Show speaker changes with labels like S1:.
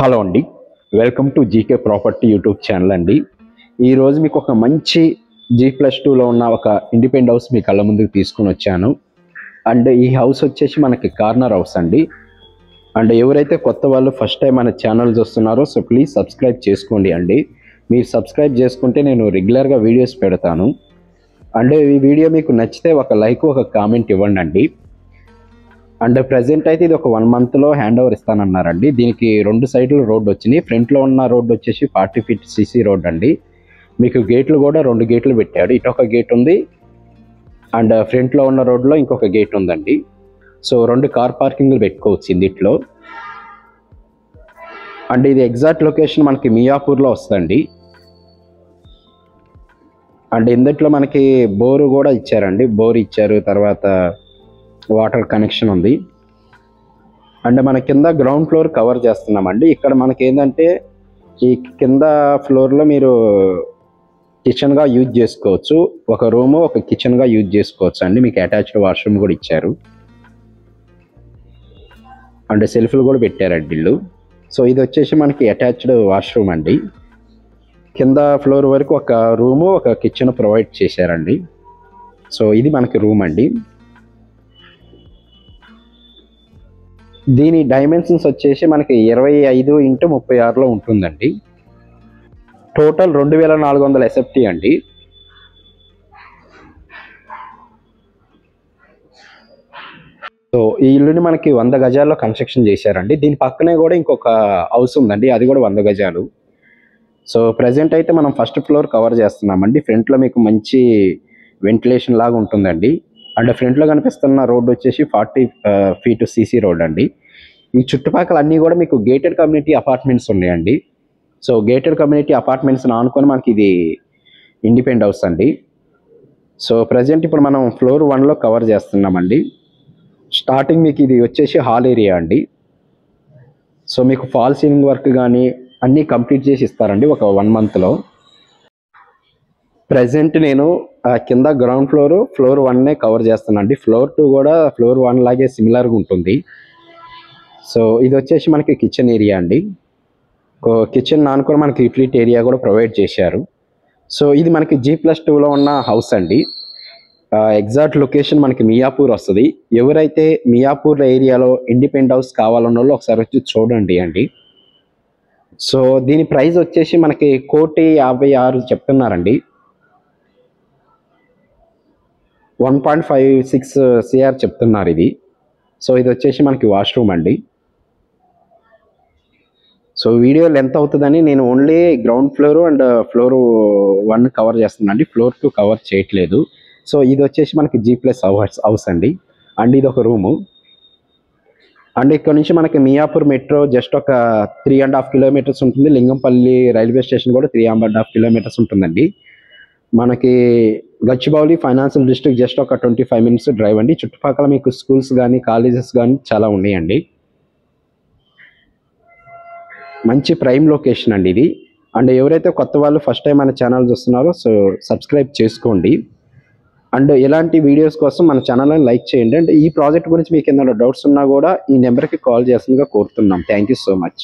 S1: Hello అండి, welcome to GK property YouTube channel అండి. ఈరోజు మీకు ఒక మంచి G+2లో ఉన్న ఒక ఇండిపెండెంట్ హౌస్ మీ కళ్ళ ముందుకు తీసుకుని వచ్చాను. అండ్ ఈ హౌస్ వచ్చేసి మనకి కార్నర్ హౌస్ అండి. అండ్ ఎవరైతే కొత్త వాళ్ళు ఫస్ట్ టైం మన ఛానల్ చూస్తున్నారో సో ప్లీజ్ సబ్స్క్రైబ్ చేసుకోండి అండి. మీరు సబ్స్క్రైబ్ చేసుకుంటే నేను రెగ్యులర్గా వీడియోస్ పెడతాను. అండ్ ఈ వీడియో మీకు నచ్చితే ఒక లైక్ ఒక కామెంట్ ఇవ్వండి అండి. అండ్ ప్రజెంట్ అయితే ఇది ఒక 1 monthలో హ్యాండ్ ఓవర్ ఇస్తానన్నారండి. దీనికి 2 సైడ్లు రోడ్డు వచ్చినాయి. ఫ్రంట్లో ఉన్న రోడ్డు వచ్చేసి 40 feet CC రోడ్ అండి. మీకు గేట్లు కూడా 2 గేట్లు పెట్టాడు. ఇటు ఒక గేట్ ఉంది అండ్ ఫ్రంట్లో ఉన్న రోడ్లో ఇంకొక గేట్ ఉందండి. సో 2 కార్ పార్కింగ్లు పెట్టుకోవచ్చు ఇందిట్లో. అండ్ ఇది ఎగ్జాక్ట్ లొకేషన్ మనకి మియాపూర్లో వస్తుందండి. అండ్ ఇందుట్లో మనకి బోరు కూడా ఇచ్చారండి. బోర్ ఇచ్చారు, తర్వాత వాటర్ కనెక్షన్ ఉంది. అండ్ మన కింద గ్రౌండ్ ఫ్లోర్ కవర్ చేస్తున్నామండి. ఇక్కడ మనకి ఏంటంటే ఈ కింద ఫ్లోర్లో మీరు కిచెన్గా యూజ్ చేసుకోవచ్చు. ఒక రూము ఒక కిచెన్గా యూజ్ చేసుకోవచ్చు అండి. మీకు అటాచ్డ్ వాష్రూమ్ కూడా ఇచ్చారు అండ్ సెల్ఫ్లు కూడా పెట్టారండి ఇల్లు. సో ఇది వచ్చేసి మనకి అటాచ్డ్ వాష్రూమ్ అండి. కింద ఫ్లోర్ వరకు ఒక రూము ఒక కిచెన్ ప్రొవైడ్ చేశారండి. సో ఇది మనకి రూమ్ అండి. దీని డైమెన్షన్స్ వచ్చేసి మనకి 25x36లో ఉంటుందండి. టోటల్ 2400 SFT అండి. సో ఈ ఇల్లుని మనకి 100 గజాల్లో కన్స్ట్రక్షన్ చేశారండి. దీని పక్కనే కూడా ఇంకొక హౌస్ ఉందండి, అది కూడా 100 గజాలు. సో ప్రజెంట్ అయితే మనం ఫస్ట్ ఫ్లోర్ కవర్ చేస్తున్నామండి. ఫ్రంట్లో మీకు మంచి వెంటిలేషన్ లాగా ఉంటుందండి. అండ్ ఫ్రంట్లో కనిపిస్తున్న రోడ్ వచ్చేసి 40 feet CC రోడ్ అండి. ఈ చుట్టుపక్కల అన్నీ కూడా మీకు గేటెడ్ కమ్యూనిటీ అపార్ట్మెంట్స్ ఉన్నాయండి. సో గేటెడ్ కమ్యూనిటీ అపార్ట్మెంట్స్ని ఆనుకొని మనకి ఇది ఇండిపెండెంట్ హౌస్ అండి. సో ప్రజెంట్ ఇప్పుడు మనం ఫ్లోర్ 1లో కవర్ చేస్తున్నామండి. స్టార్టింగ్ మీకు ఇది వచ్చేసి హాల్ ఏరియా అండి. సో మీకు ఫాల్ సీలింగ్ వర్క్ కానీ అన్నీ కంప్లీట్ చేసి ఇస్తారండి ఒక 1 monthలో. ప్రజెంట్ నేను కింద గ్రౌండ్ ఫ్లోర్ 1నే కవర్ చేస్తానండి. ఫ్లోర్ 2 కూడా ఫ్లోర్ 1 లాగే సిమిలర్గా ఉంటుంది. సో ఇది వచ్చేసి మనకి కిచెన్ ఏరియా అండి. కిచెన్ ఆనుకొని మనకి యూటిలిటీ ఏరియా కూడా ప్రొవైడ్ చేశారు. సో ఇది మనకి G+2లో ఉన్న హౌస్ అండి. ఎగ్జాక్ట్ లొకేషన్ మనకి మియాపూర్ వస్తుంది. ఎవరైతే మియాపూర్ ఏరియాలో ఇండిపెండెంట్ హౌస్ కావాలన్న వాళ్ళు ఒకసారి వచ్చి చూడండి అండి. సో దీని ప్రైస్ వచ్చేసి మనకి 1,56,00,000 చెప్తున్నారండి. 1.56 CR చెప్తున్నారు ఇది. సో ఇది వచ్చేసి మనకి వాష్రూమ్ అండి. సో వీడియో లెంత్ అవుతుందని నేను only ground floor and floor 1 cover చేస్తున్నాను అండి. ఫ్లోర్ 2 కవర్ చేయట్లేదు. సో ఇది వచ్చేసి మనకి G+ హౌస్ అండి. అండ్ ఇది ఒక రూము. అండ్ ఇక్కడ నుంచి మనకి మియాపూర్ మెట్రో జస్ట్ ఒక 3.5 kilometers ఉంటుంది. లింగంపల్లి రైల్వే స్టేషన్ కూడా 3.5 kilometers ఉంటుందండి. మనకి గచ్చిబౌలి ఫైనాన్షియల్ డిస్ట్రిక్ట్ జస్ట్ ఒక 25 minutes డ్రైవ్ అండి. చుట్టుపక్కల మీకు స్కూల్స్ కానీ కాలేజెస్ కానీ చాలా ఉన్నాయండి. మంచి ప్రైమ్ లొకేషన్ అండి ఇది. అండ్ ఎవరైతే కొత్త వాళ్ళు ఫస్ట్ టైం మన ఛానల్ చూస్తున్నారో సో సబ్స్క్రైబ్ చేసుకోండి. అండ్ ఇలాంటి వీడియోస్ కోసం మన ఛానల్ని లైక్ చేయండి. అండ్ ఈ ప్రాజెక్ట్ గురించి మీకు ఏమైనా డౌట్స్ ఉన్నా కూడా ఈ నెంబర్కి కాల్ చేయాల్సిందిగా కోరుతున్నాం. Thank you so much.